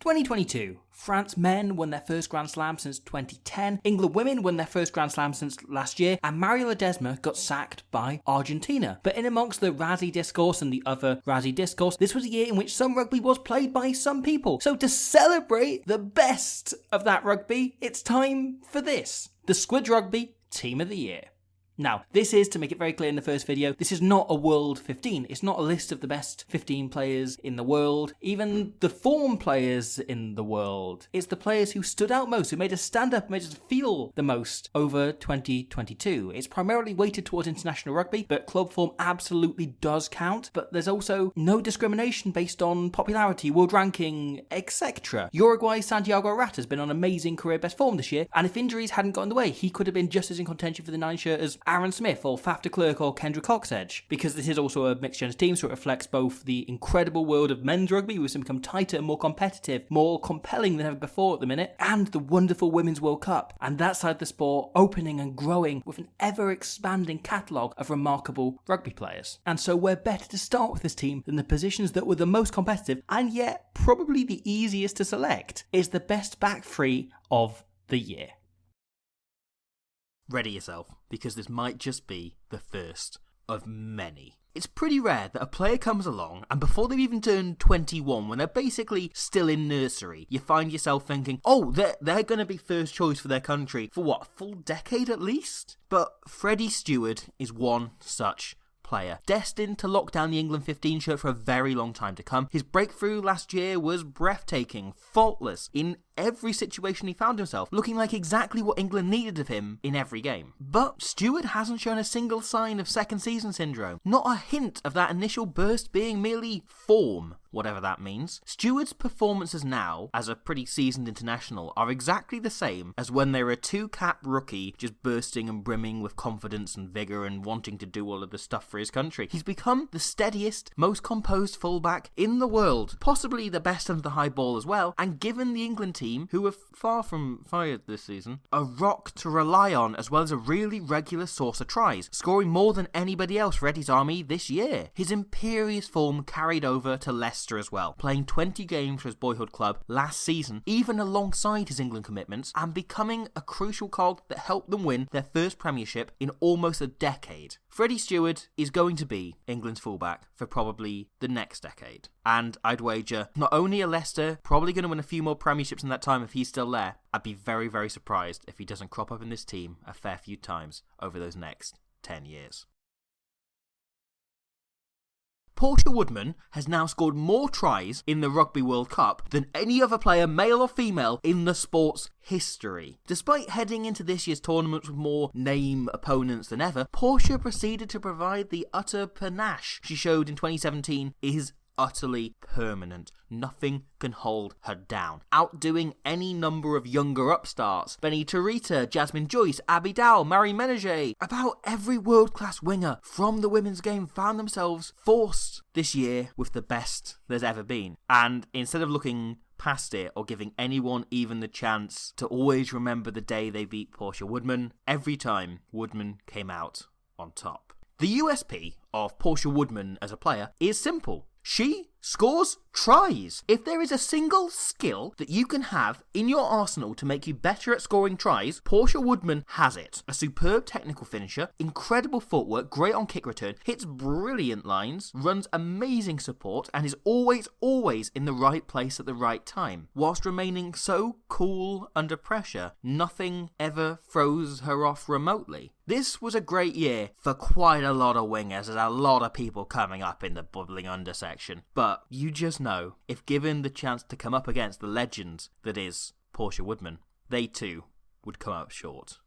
2022. France men won their first Grand Slam since 2010, England women won their first Grand Slam since last year, and Mario Ledesma got sacked by Argentina. But in amongst the Razzie discourse and the other Razzie discourse, this was a year in which some rugby was played by some people. So to celebrate the best of that rugby, it's time for this, the Squidge Rugby Team of the Year. Now, this is, to make it very clear in the first video, this is not a World 15. It's not a list of the best 15 players in the world, even the form players in the world. It's the players who stood out most, who made us stand up, made us feel the most over 2022. It's primarily weighted towards international rugby, but club form absolutely does count. But there's also no discrimination based on popularity, world ranking, etc. Uruguay's Santiago Arata has been on amazing career best form this year, and if injuries hadn't got in the way, he could have been just as in contention for the 9 shirt as Aaron Smith or Faf de Klerk or Kendra Coxedge, because this is also a mixed gender team, so it reflects both the incredible world of men's rugby, which has become tighter and more competitive, more compelling than ever before at the minute, and the wonderful Women's World Cup, and that side of the sport opening and growing with an ever-expanding catalogue of remarkable rugby players. And so where better to start with this team than the positions that were the most competitive, and yet probably the easiest to select, is the best back three of the year. Ready yourself, because this might just be the first of many. It's pretty rare that a player comes along and before they've even turned 21, when they're basically still in nursery, you find yourself thinking, oh, they're going to be first choice for their country for what, a full decade at least? But Freddie Stewart is one such player, destined to lock down the England 15 shirt for a very long time to come. His breakthrough last year was breathtaking, faultless in every situation he found himself, looking like exactly what England needed of him in every game. But Stewart hasn't shown a single sign of second season syndrome, not a hint of that initial burst being merely form, whatever that means. Stewart's performances now, as a pretty seasoned international, are exactly the same as when they were a 2-cap rookie just bursting and brimming with confidence and vigour and wanting to do all of the stuff for his country. He's become the steadiest, most composed fullback in the world, possibly the best under the high ball as well, and given the England team, who were far from fired this season, a rock to rely on as well as a really regular source of tries, scoring more than anybody else for Eddie's Army this year. His imperious form carried over to Leicester as well, playing 20 games for his boyhood club last season, even alongside his England commitments, and becoming a crucial cog that helped them win their first premiership in almost a decade. Freddie Stewart is going to be England's fullback for probably the next decade. And I'd wager not only are Leicester probably going to win a few more premierships in that time if he's still there, I'd be very, very surprised if he doesn't crop up in this team a fair few times over those next 10 years. Portia Woodman has now scored more tries in the Rugby World Cup than any other player, male or female, in the sport's history. Despite heading into this year's tournament with more name opponents than ever, Portia proceeded to provide the utter panache she showed in 2017 is utterly permanent. Nothing can hold her down, outdoing any number of younger upstarts. Benny Tarita, Jasmine Joyce, Abby Dow, Marie Ménager. About every world-class winger from the women's game found themselves forced this year with the best there's ever been. And instead of looking past it or giving anyone even the chance to always remember the day they beat Portia Woodman, every time Woodman came out on top. The USP of Portia Woodman as a player is simple. She scores tries. If there is a single skill that you can have in your arsenal to make you better at scoring tries, Portia Woodman has it. A superb technical finisher, incredible footwork, great on kick return, hits brilliant lines, runs amazing support, and is always in the right place at the right time. Whilst remaining so cool under pressure, nothing ever throws her off remotely. This was a great year for quite a lot of wingers. There's a lot of people coming up in the bubbling under section. But you just know, if given the chance to come up against the legend that is Portia Woodman, they too would come up short.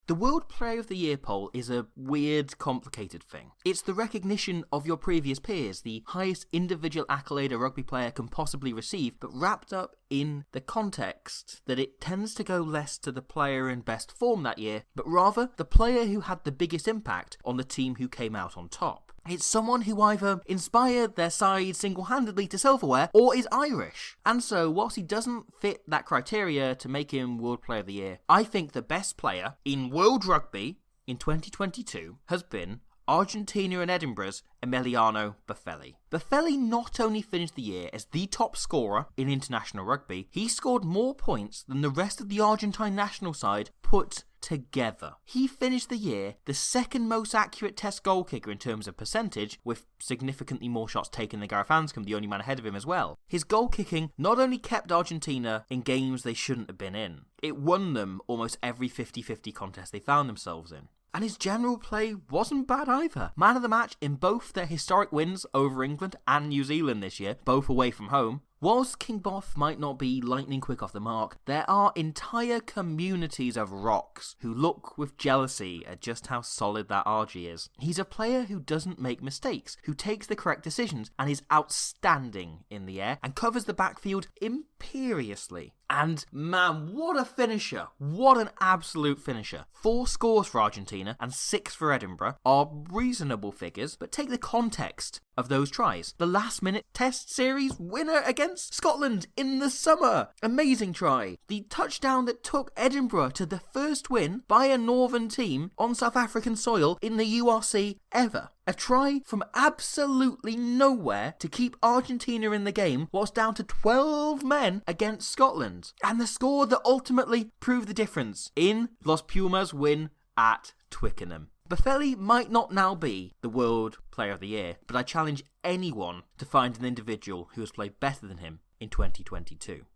The World Player of the Year poll is a weird, complicated thing. It's the recognition of your previous peers, the highest individual accolade a rugby player can possibly receive, but wrapped up in the context that it tends to go less to the player in best form that year, but rather the player who had the biggest impact on the team who came out on top. It's someone who either inspired their side single-handedly to silverware or is Irish. And so, whilst he doesn't fit that criteria to make him World Player of the Year, I think the best player in World Rugby in 2022 has been Argentina and Edinburgh's Emiliano Boffelli. Boffelli not only finished the year as the top scorer in international rugby, he scored more points than the rest of the Argentine national side put together. He finished the year the second most accurate test goal kicker in terms of percentage, with significantly more shots taken than Gareth Anscombe, the only man ahead of him as well. His goal kicking not only kept Argentina in games they shouldn't have been in, it won them almost every 50-50 contest they found themselves in. And his general play wasn't bad either. Man of the match in both their historic wins over England and New Zealand this year, both away from home. Whilst King Boff might not be lightning quick off the mark, there are entire communities of rocks who look with jealousy at just how solid that RG is. He's a player who doesn't make mistakes, who takes the correct decisions and is outstanding in the air and covers the backfield imperiously. And man, what a finisher. What an absolute finisher. 4 scores for Argentina and 6 for Edinburgh are reasonable figures, but take the context of those tries. The last minute test series winner against Scotland in the summer. Amazing try. The touchdown that took Edinburgh to the first win by a Northern team on South African soil in the URC ever. A try from absolutely nowhere to keep Argentina in the game whilst down to 12 men against Scotland. And the score that ultimately proved the difference in Los Pumas' win at Twickenham. Boffelli might not now be the World Player of the Year, but I challenge anyone to find an individual who has played better than him in 2022.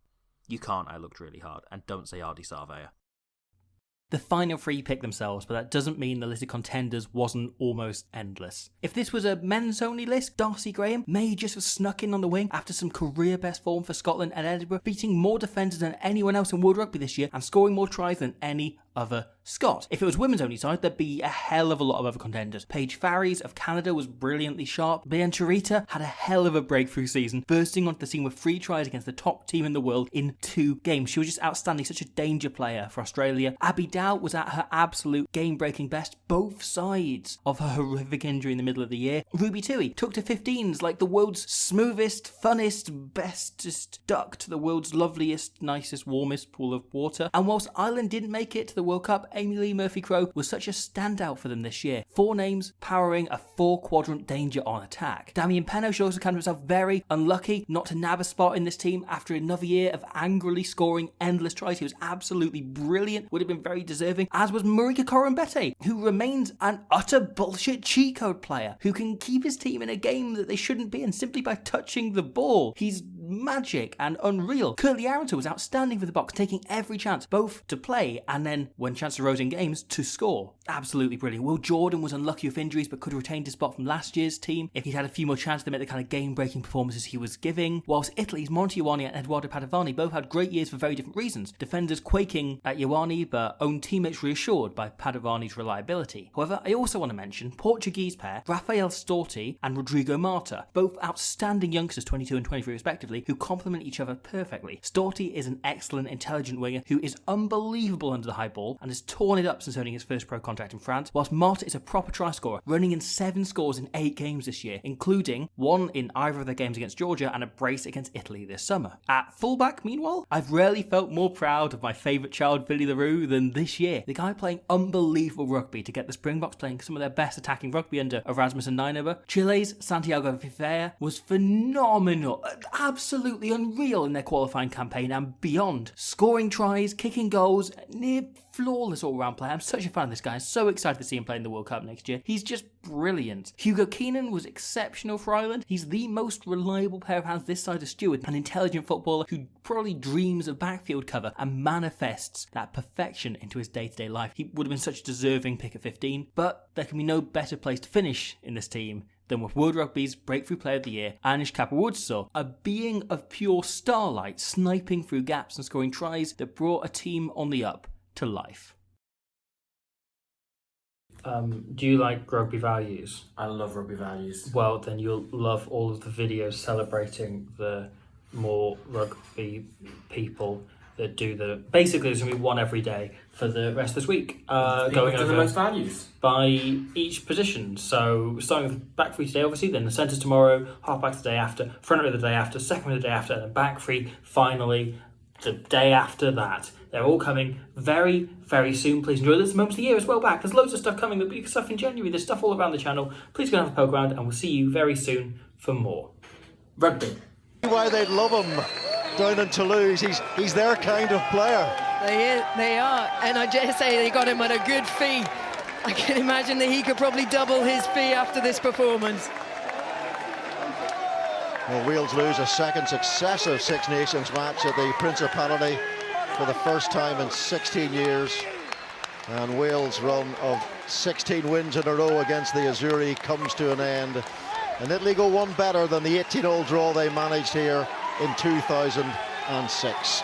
You can't, I looked really hard, and don't say Ardi Sarvea. The final 3 pick themselves, but that doesn't mean the list of contenders wasn't almost endless. If this was a men's only list, Darcy Graham may just have snuck in on the wing after some career best form for Scotland and Edinburgh, beating more defenders than anyone else in World Rugby this year and scoring more tries than any other Scot. If it was women's only side, there'd be a hell of a lot of other contenders. Paige Farries of Canada was brilliantly sharp. Bian Charita had a hell of a breakthrough season, bursting onto the scene with 3 tries against the top team in the world in 2 games. She was just outstanding, such a danger player for Australia. Abby Dow was at her absolute game-breaking best, both sides of her horrific injury in the middle of the year. Ruby Tui took to 15s like the world's smoothest, funnest, bestest duck to the world's loveliest, nicest, warmest pool of water. And whilst Ireland didn't make it to the World Cup, Amy Lee Murphy-Crowe was such a standout for them this year. 4 names powering a 4-quadrant danger on attack. Damien Penno should also count himself very unlucky not to nab a spot in this team after another year of angrily scoring endless tries. He was absolutely brilliant, would have been very deserving, as was Marika Korombete, who remains an utter bullshit cheat code player who can keep his team in a game that they shouldn't be in simply by touching the ball. He's magic and unreal. Curtly Arrington was outstanding for the Box, taking every chance, both to play and then, when chances arose in games, to score. Absolutely brilliant. Will Jordan was unlucky with injuries but could have retained his spot from last year's team if he'd had a few more chances to make the kind of game-breaking performances he was giving. Whilst Italy's Monty Ioane and Eduardo Padovani both had great years for very different reasons. Defenders quaking at Ioane but own teammates reassured by Padovani's reliability. However, I also want to mention Portuguese pair Rafael Storti and Rodrigo Marta, both outstanding youngsters, 22 and 23 respectively, who complement each other perfectly. Storti is an excellent, intelligent winger who is unbelievable under the high ball and has torn it up since earning his first pro contract in France, whilst Marta is a proper try scorer, running in 7 scores in 8 games this year, including 1 in either of their games against Georgia and a brace against Italy this summer. At fullback, meanwhile, I've rarely felt more proud of my favourite child, Billy LaRue, than this year. The guy playing unbelievable rugby to get the Springboks playing some of their best attacking rugby under Erasmus and Nainover. Chile's Santiago Vivea was phenomenal, absolutely unreal in their qualifying campaign and beyond. Scoring tries, kicking goals, near flawless all-round player. I'm such a fan of this guy. I'm so excited to see him play in the World Cup next year. He's just brilliant. Hugo Keenan was exceptional for Ireland. He's the most reliable pair of hands this side of Stewart, an intelligent footballer who probably dreams of backfield cover and manifests that perfection into his day-to-day life. He would have been such a deserving pick at 15, but there can be no better place to finish in this team than with World Rugby's Breakthrough Player of the Year, Anish Kapoor, a being of pure starlight, sniping through gaps and scoring tries that brought a team on the up to life. Do you like rugby values? I love rugby values. Well, then you'll love all of the videos celebrating the more rugby people that do the... Basically, there's going to be one every day for the rest of this week. Going over the most values. By each position. So, starting with back three today, obviously, then the centres tomorrow, half back the day after, front row the day after, second row the day after, and then back three, finally, the day after that. They're all coming very, very soon. Please enjoy this moment of the year as well back. There's loads of stuff coming. There'll be stuff in January. There's stuff all around the channel. Please go and have a poke around, and we'll see you very soon for more rugby. Why they'd love him down in Toulouse. He's their kind of player. They are, and I dare say they got him at a good fee. I can imagine that he could probably double his fee after this performance. Well, Wales lose a second successive Six Nations match at the Principality for the first time in 16 years. And Wales' run of 16 wins in a row against the Azzurri comes to an end. And Italy go one better than the 18-all draw they managed here in 2006.